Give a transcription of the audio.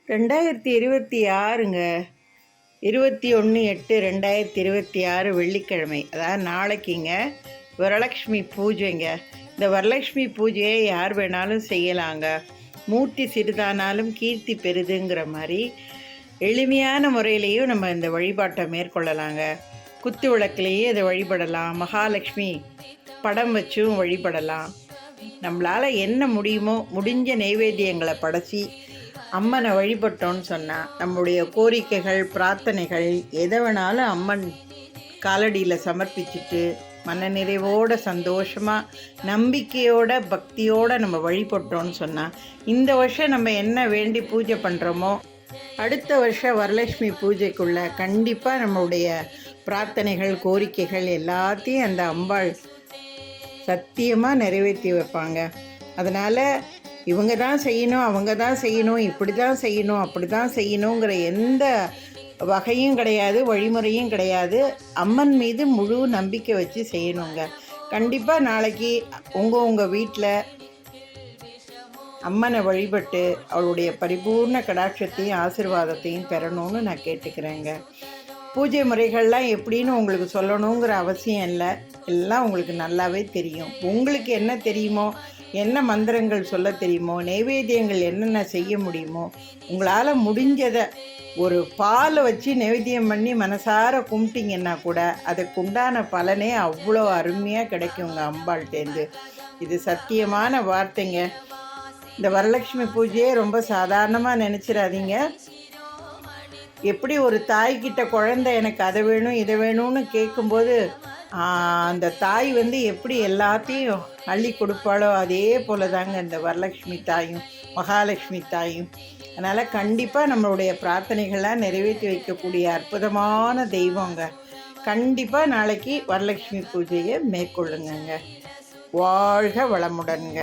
2026ங்க 21/8/2026 வெள்ளிக்கிழமை, அதாவது நாளைக்குங்க வரலக்ஷ்மி பூஜைங்க. இந்த வரலக்ஷ்மி பூஜையை யார் வேணாலும் செய்யலாங்க. மூர்த்தி சிறிதானாலும் கீர்த்தி பெரிதுங்கிற மாதிரி எளிமையான முறையிலையும் நம்ம இந்த வழிபாட்டை மேற்கொள்ளலாங்க. குத்து விளக்குலேயே இதை வழிபடலாம். மகாலட்சுமி படம் வச்சும் வழிபடலாம். நம்மளால் என்ன முடியுமோ முடிஞ்ச நைவேத்தியங்களை படைச்சி அம்மனை வழிபட்டோன்னு சொன்னால் நம்முடைய கோரிக்கைகள் பிரார்த்தனைகள் எதை வேணாலும் அம்மன் காலடியில் சமர்ப்பிச்சுட்டு மன நிறைவோட சந்தோஷமாக நம்பிக்கையோட பக்தியோடு நம்ம வழிபட்டோன்னு சொன்னால் இந்த வருஷம் நம்ம என்ன வேண்டி பூஜை பண்ணுறோமோ அடுத்த வருஷம் வரலட்சுமி பூஜைக்குள்ளே கண்டிப்பாக நம்மளுடைய பிரார்த்தனைகள் கோரிக்கைகள் எல்லாத்தையும் அந்த அம்பாள் சத்தியமாக நிறைவேற்றி வைப்பாங்க. அதனால் இவங்க தான் செய்யணும், அவங்க தான் செய்யணும், இப்படி தான் செய்யணும், அப்படி தான் செய்யணுங்கிற எந்த வகையும் கிடையாது, வழிமுறையும் கிடையாது. அம்மன் மீது முழு நம்பிக்கை வச்சு செய்யணுங்க. கண்டிப்பாக நாளைக்கு உங்கள் வீட்டில் அம்மனை வழிபட்டு அவளுடைய பரிபூர்ண கடாட்சத்தையும் ஆசீர்வாதத்தையும் பெறணும்னு நான் கேட்டுக்கிறேங்க. பூஜை முறைகள்லாம் எப்படின்னு உங்களுக்கு சொல்லணுங்கிற அவசியம் இல்லை, எல்லாம் உங்களுக்கு நல்லாவே தெரியும். உங்களுக்கு என்ன தெரியுமோ, என்ன மந்திரங்கள் சொல்ல தெரியுமோ, நைவேத்தியங்கள் என்னென்ன செய்ய முடியுமோ, உங்களால் முடிஞ்சதை ஒரு பாலை வச்சு நைவேத்தியம் பண்ணி மனசார கும்பிட்டிங்கன்னா கூட அதுக்குண்டான பலனே அவ்வளோ அருமையாக கிடைக்குங்க அம்பாள்கிட்டேருந்து. இது சத்தியமான வார்த்தைங்க. இந்த வரலட்சுமி பூஜையே ரொம்ப சாதாரணமாக நினச்சிடாதீங்க. எப்படி ஒரு தாய்கிட்ட குழந்தை எனக்கு அதை வேணும் இதை வேணும்னு கேட்கும்போது அந்த தாய் எப்படி எல்லாத்தையும் அள்ளி கொடுப்பாளோ அதே போல தாங்க இந்த வரலட்சுமி தாயும் மகாலட்சுமி தாயும். அதனால் கண்டிப்பாக நம்மளுடைய பிரார்த்தனைகள்லாம் நிறைவேற்றி வைக்கக்கூடிய அற்புதமான தெய்வங்க. கண்டிப்பாக நாளைக்கு வரலட்சுமி பூஜையை மேற்கொள்ளுங்க. வாழ்க வளமுடன்ங்க.